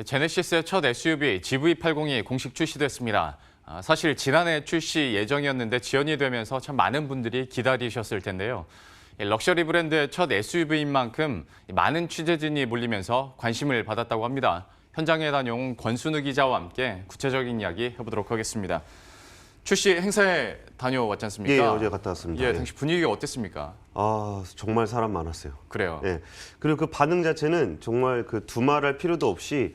제네시스의 첫 SUV GV80이 공식 출시됐습니다. 사실 지난해 출시 예정이었는데 지연이 되면서 참 많은 분들이 기다리셨을 텐데요. 럭셔리 브랜드의 첫 SUV인 만큼 많은 취재진이 몰리면서 관심을 받았다고 합니다. 현장에 다녀온 권순우 기자와 함께 구체적인 이야기 해보도록 하겠습니다. 출시 행사에 다녀왔지 않습니까? 예, 어제 갔다 왔습니다. 예, 당시 분위기가 어땠습니까? 정말 사람 많았어요. 그래요. 예. 그리고 그 반응 자체는 정말 그 두말할 필요도 없이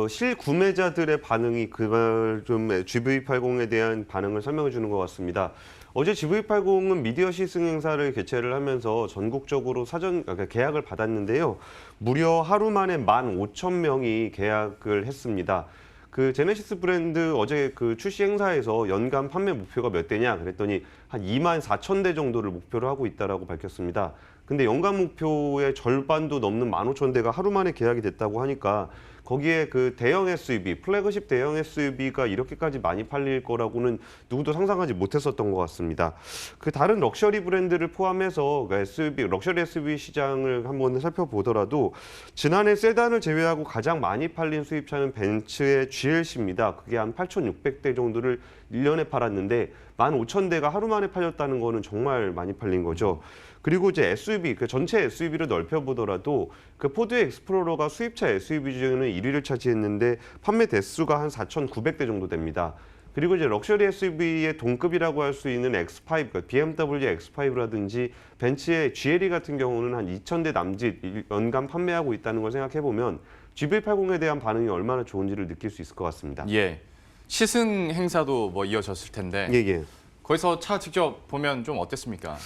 실구매자들의 반응이 그걸 좀 GV80에 대한 반응을 설명해 주는 것 같습니다. 어제 GV80은 미디어 시승 행사를 개최를 하면서 전국적으로 그러니까 계약을 받았는데요. 무려 하루 만에 15,000명이 계약을 했습니다. 그 제네시스 브랜드 어제 그 출시 행사에서 연간 판매 목표가 몇 대냐 그랬더니 한 24,000대 정도를 목표로 하고 있다라고 밝혔습니다. 근데 연간 목표의 절반도 넘는 15,000대가 하루 만에 계약이 됐다고 하니까 거기에 그 대형 SUV, 플래그십 대형 SUV가 이렇게까지 많이 팔릴 거라고는 누구도 상상하지 못했었던 것 같습니다. 그 다른 럭셔리 브랜드를 포함해서 럭셔리 SUV 시장을 한번 살펴보더라도 지난해 세단을 제외하고 가장 많이 팔린 수입차는 벤츠의 GLC입니다. 그게 한 8,600대 정도를 1년에 팔았는데 15,000대가 하루 만에 팔렸다는 거는 정말 많이 팔린 거죠. 그리고 이제 SUV, 그 전체 SUV를 넓혀보더라도 그 포드 익스플로러가 수입차 SUV 중에는 1위를 차지했는데 판매 대수가 한 4,900대 정도 됩니다. 그리고 이제 럭셔리 SUV의 동급이라고 할 수 있는 X5, 그러니까 BMW X5라든지 벤츠의 GLE 같은 경우는 한 2,000대 남짓 연간 판매하고 있다는 걸 생각해보면 GV80에 대한 반응이 얼마나 좋은지를 느낄 수 있을 것 같습니다. 예, 시승 행사도 뭐 이어졌을 텐데 예. 거기서 차 직접 보면 좀 어땠습니까?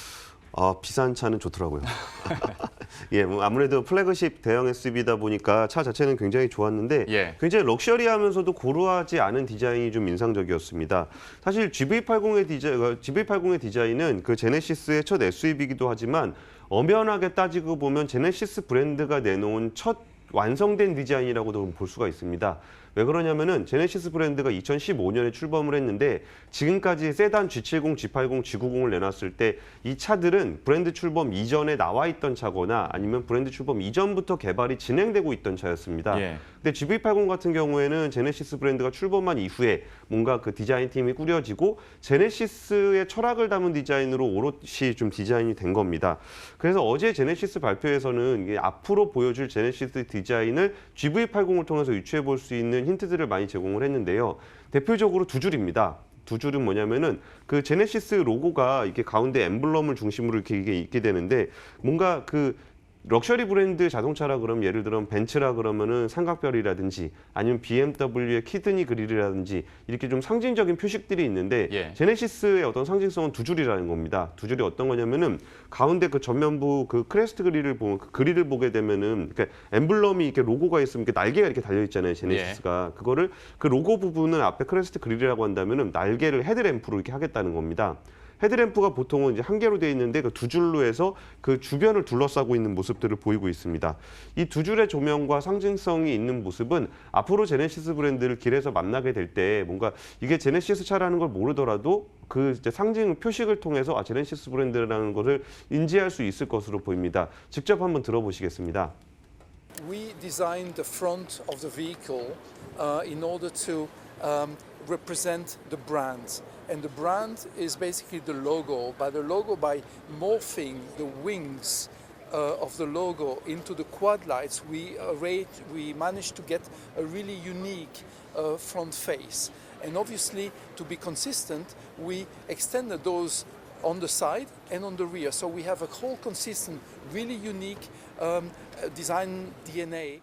비싼 차는 좋더라고요. 예, 뭐 아무래도 플래그십 대형 SUV다 보니까 차 자체는 굉장히 좋았는데 예. 굉장히 럭셔리하면서도 고루하지 않은 디자인이 좀 인상적이었습니다. 사실 GV80의 디자인은 그 제네시스의 첫 SUV이기도 하지만 엄연하게 따지고 보면 제네시스 브랜드가 내놓은 첫 완성된 디자인이라고도 볼 수가 있습니다. 왜 그러냐면은 제네시스 브랜드가 2015년에 출범을 했는데 지금까지 세단 G70, G80, G90을 내놨을 때 이 차들은 브랜드 출범 이전에 나와 있던 차거나 아니면 브랜드 출범 이전부터 개발이 진행되고 있던 차였습니다. 예. 근데 GV80 같은 경우에는 제네시스 브랜드가 출범한 이후에 뭔가 그 디자인 팀이 꾸려지고 제네시스의 철학을 담은 디자인으로 오롯이 좀 디자인이 된 겁니다. 그래서 어제 제네시스 발표에서는 이게 앞으로 보여줄 제네시스 디자인을 GV80을 통해서 유추해 볼 수 있는 힌트들을 많이 제공을 했는데요. 대표적으로 두 줄입니다. 두 줄은 뭐냐면은 그 제네시스 로고가 이렇게 가운데 엠블럼을 중심으로 이렇게 이게 있게 되는데 뭔가 그 럭셔리 브랜드 자동차라 그러면 예를 들어 벤츠라 그러면은 삼각별이라든지 아니면 BMW의 키드니 그릴이라든지 이렇게 좀 상징적인 표식들이 있는데 예. 제네시스의 어떤 상징성은 두 줄이라는 겁니다. 두 줄이 어떤 거냐면은 가운데 그 전면부 그 크레스트 그릴을 보면 그 그릴을 보게 되면은 그러니까 엠블럼이 이렇게 로고가 있으면 이렇게 날개가 이렇게 달려 있잖아요. 제네시스가 그거를 그 로고 부분은 앞에 크레스트 그릴이라고 한다면은 날개를 헤드램프로 이렇게 하겠다는 겁니다. 헤드램프가 보통은 이제 한 개로 되어 있는데 그 두 줄로 해서 그 주변을 둘러싸고 있는 모습들을 보이고 있습니다. 이 두 줄의 조명과 상징성이 있는 모습은 앞으로 제네시스 브랜드를 길에서 만나게 될 때 뭔가 이게 제네시스 차라는 걸 모르더라도 그 이제 상징 표식을 통해서 제네시스 브랜드라는 것을 인지할 수 있을 것으로 보입니다. 직접 한번 들어보시겠습니다. We designed the front of the vehicle in order to represent the brand. And the brand is basically the logo. By the logo, by morphing the wings of the logo into the quad lights, we managed to get a really unique front face. And obviously, to be consistent, we extended those on the side and on the rear. So we have a whole consistent, really unique design DNA.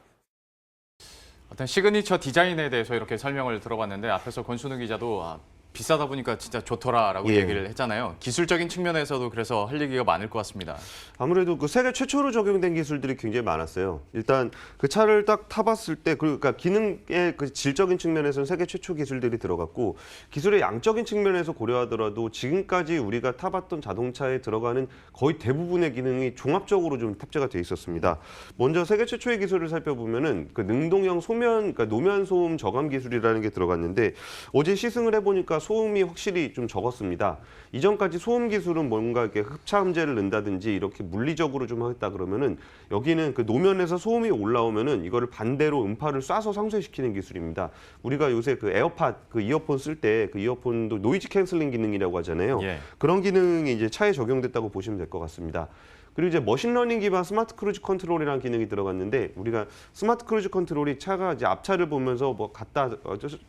어떤 시그니처 디자인에 대해서 이렇게 설명을 들어봤는데 앞에서 권순우 기자도 비싸다 보니까 진짜 좋더라라고 예. 얘기를 했잖아요. 기술적인 측면에서도 그래서 할 얘기가 많을 것 같습니다. 아무래도 그 세계 최초로 적용된 기술들이 굉장히 많았어요. 일단 그 차를 딱 타봤을 때 그러니까 기능의 그 질적인 측면에서는 세계 최초 기술들이 들어갔고 기술의 양적인 측면에서 고려하더라도 지금까지 우리가 타봤던 자동차에 들어가는 거의 대부분의 기능이 종합적으로 좀 탑재가 돼 있었습니다. 먼저 세계 최초의 기술을 살펴보면은 그 능동형 그러니까 노면 소음 저감 기술이라는 게 들어갔는데 어제 시승을 해보니까 소음이 확실히 좀 적었습니다. 이전까지 소음 기술은 뭔가 이렇게 흡차음재를 넣는다든지 이렇게 물리적으로 좀 하겠다 그러면은 여기는 그 노면에서 소음이 올라오면은 이거를 반대로 음파를 쏴서 상쇄시키는 기술입니다. 우리가 요새 그 에어팟 그 이어폰 쓸 때 그 이어폰도 노이즈 캔슬링 기능이라고 하잖아요. 예. 그런 기능이 이제 차에 적용됐다고 보시면 될 것 같습니다. 그리고 이제 머신러닝 기반 스마트 크루즈 컨트롤이라는 기능이 들어갔는데 우리가 스마트 크루즈 컨트롤이 차가 이제 앞차를 보면서 뭐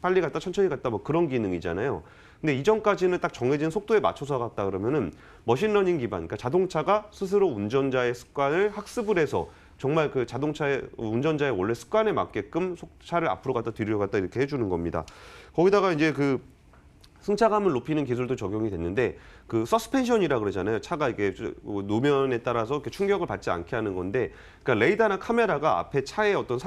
빨리 갔다 천천히 갔다 뭐 그런 기능이잖아요. 근데 이전까지는 딱 정해진 속도에 맞춰서 갔다 그러면은 머신러닝 기반, 그러니까 자동차가 스스로 운전자의 습관을 학습을 해서 정말 그 자동차의 운전자의 원래 습관에 맞게끔 차를 앞으로 갔다 뒤로 갔다 이렇게 해주는 겁니다. 거기다가 이제 그 승차감을 높이는 기술도 적용이 됐는데 그 서스펜션이라 그러잖아요. 차가 이게 노면에 따라서 이렇게 충격을 받지 않게 하는 건데, 그러니까 레이더나 카메라가 앞에 차의 어떤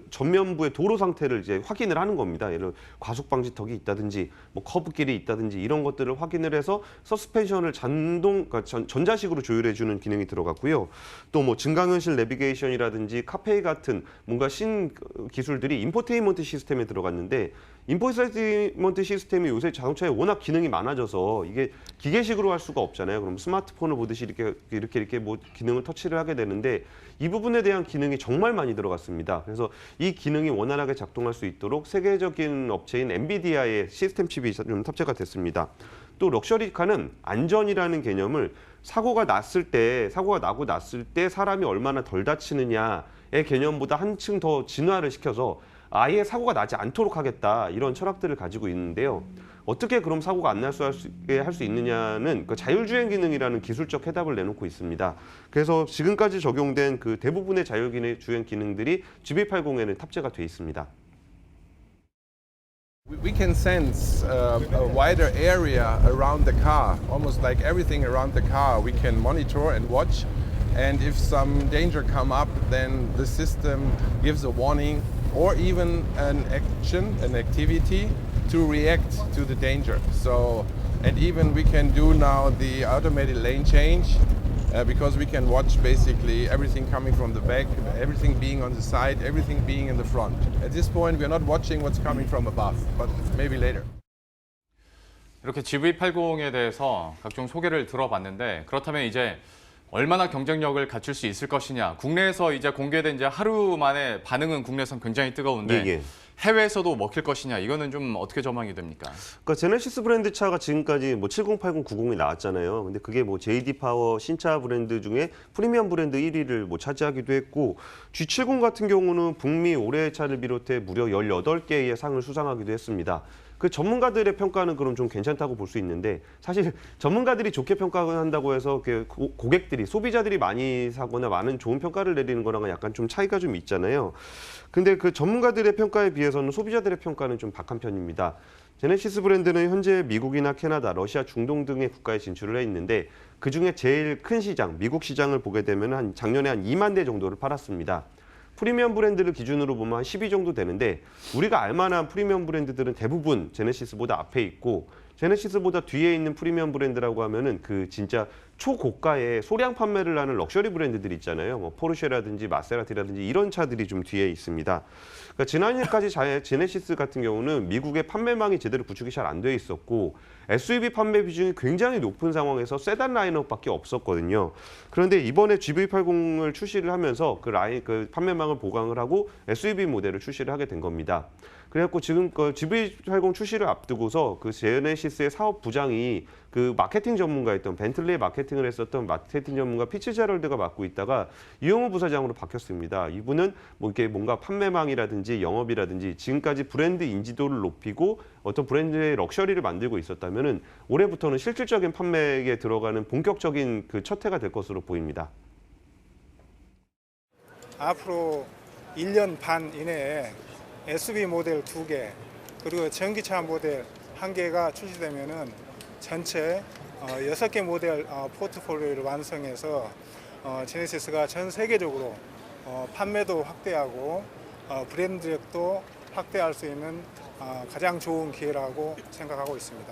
전면부의 도로 상태를 이제 확인을 하는 겁니다. 예를 들어 과속 방지턱이 있다든지 뭐 커브길이 있다든지 이런 것들을 확인을 해서 서스펜션을 그러니까 전자식으로 조율해 주는 기능이 들어갔고요. 또 뭐 증강현실 내비게이션이라든지 카페이 같은 뭔가 신 기술들이 인포테인먼트 시스템에 들어갔는데, 인포테인먼트 시스템이 요새 자동차에 워낙 기능이 많아져서 이게 기계식으로 할 수가 없잖아요. 그럼 스마트폰을 보듯이 이렇게 뭐 기능을 터치를 하게 되는데 이 부분에 대한 기능이 정말 많이 들어갔습니다. 그래서 이 기능이 원활하게 작동할 수 있도록 세계적인 업체인 엔비디아의 시스템 칩이 좀 탑재가 됐습니다. 또 럭셔리카는 안전이라는 개념을 사고가 나고 났을 때 사람이 얼마나 덜 다치느냐의 개념보다 한층 더 진화를 시켜서 아예 사고가 나지 않도록 하겠다, 이런 철학들을 가지고 있는데요. 어떻게 그럼 사고가 안 날 수 할 수 있느냐는 그 자율주행 기능이라는 기술적 해답을 내놓고 있습니다. 그래서 지금까지 적용된 그 대부분의 자율주행 기능들이 GV80에는 탑재가 돼 있습니다. We can sense a wider area around the car, almost like everything around the car. We can monitor and watch, and if some danger come up, then the system gives a warning or even an action, an activity to react to the danger. So, and even we can do now the automated lane change because we can watch basically everything coming from the back, everything being on the side, everything being in the front. At this point, we're not watching what's coming from above, but maybe later. 이렇게 GV80에 대해서 각종 소개를 들어봤는데, 그렇다면 이제 얼마나 경쟁력을 갖출 수 있을 것이냐. 국내에서 이제 공개된 이제 하루 만에 반응은 국내에선 굉장히 뜨거운데 예. 해외에서도 먹힐 것이냐. 이거는 좀 어떻게 전망이 됩니까? 그러니까 제네시스 브랜드 차가 지금까지 뭐 70, 80, 90이 나왔잖아요. 근데 그게 뭐 JD 파워 신차 브랜드 중에 프리미엄 브랜드 1위를 뭐 차지하기도 했고, G70 같은 경우는 북미 올해의 차를 비롯해 무려 18개의 상을 수상하기도 했습니다. 그 전문가들의 평가는 그럼 좀 괜찮다고 볼 수 있는데, 사실 전문가들이 좋게 평가한다고 해서 고객들이, 소비자들이 많이 사거나 많은 좋은 평가를 내리는 거랑은 약간 좀 차이가 좀 있잖아요. 근데 그 전문가들의 평가에 비해서는 소비자들의 평가는 좀 박한 편입니다. 제네시스 브랜드는 현재 미국이나 캐나다, 러시아, 중동 등의 국가에 진출을 해 있는데, 그중에 제일 큰 시장, 미국 시장을 보게 되면 작년에 한 2만 대 정도를 팔았습니다. 프리미엄 브랜드를 기준으로 보면 한 10위 정도 되는데, 우리가 알만한 프리미엄 브랜드들은 대부분 제네시스보다 앞에 있고, 제네시스보다 뒤에 있는 프리미엄 브랜드라고 하면은 그 진짜 초고가의 소량 판매를 하는 럭셔리 브랜드들이 있잖아요. 뭐 포르쉐라든지 마세라티라든지 이런 차들이 좀 뒤에 있습니다. 그러니까 지난해까지 제네시스 같은 경우는 미국의 판매망이 제대로 구축이 잘 안 돼 있었고, SUV 판매 비중이 굉장히 높은 상황에서 세단 라인업밖에 없었거든요. 그런데 이번에 GV80을 출시를 하면서 그 판매망을 보강을 하고 SUV 모델을 출시를 하게 된 겁니다. 그래갖고 지금 그 GV80 출시를 앞두고서 그 제네시스의 사업 부장이 그 마케팅 전문가였던, 벤틀리의 마케팅을 했었던 마케팅 전문가 피츠제럴드가 맡고 있다가 이용우 부사장으로 바뀌었습니다. 이분은 뭐 이렇게 뭔가 판매망이라든지 영업이라든지 지금까지 브랜드 인지도를 높이고 어떤 브랜드의 럭셔리를 만들고 있었다면은 올해부터는 실질적인 판매에 들어가는 본격적인 그 첫 해가 될 것으로 보입니다. 앞으로 1년 반 이내에 SUV 모델 2개, 그리고 전기차 모델 1개가 출시되면은 전체 6개 모델 포트폴리오를 완성해서 제네시스가 전 세계적으로 판매도 확대하고 브랜드력도 확대할 수 있는 가장 좋은 기회라고 생각하고 있습니다.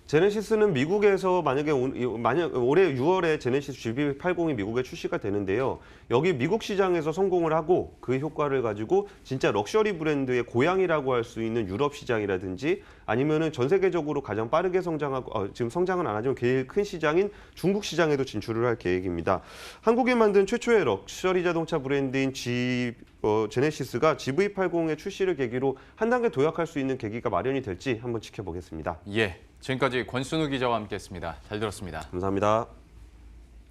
제네시스는 미국에서 만약 올해 6월에 제네시스 GV80이 미국에 출시가 되는데요. 여기 미국 시장에서 성공을 하고 그 효과를 가지고 진짜 럭셔리 브랜드의 고향이라고 할 수 있는 유럽 시장이라든지 아니면은 전 세계적으로 가장 빠르게 성장하고 지금 성장은 안 하지만 제일 큰 시장인 중국 시장에도 진출을 할 계획입니다. 한국에 만든 최초의 럭셔리 자동차 브랜드인 제네시스가 GV80의 출시를 계기로 한 단계 도약할 수 있는 계기가 마련이 될지 한번 지켜보겠습니다. 예, 지금까지 권순우 기자와 함께했습니다. 잘 들었습니다. 감사합니다.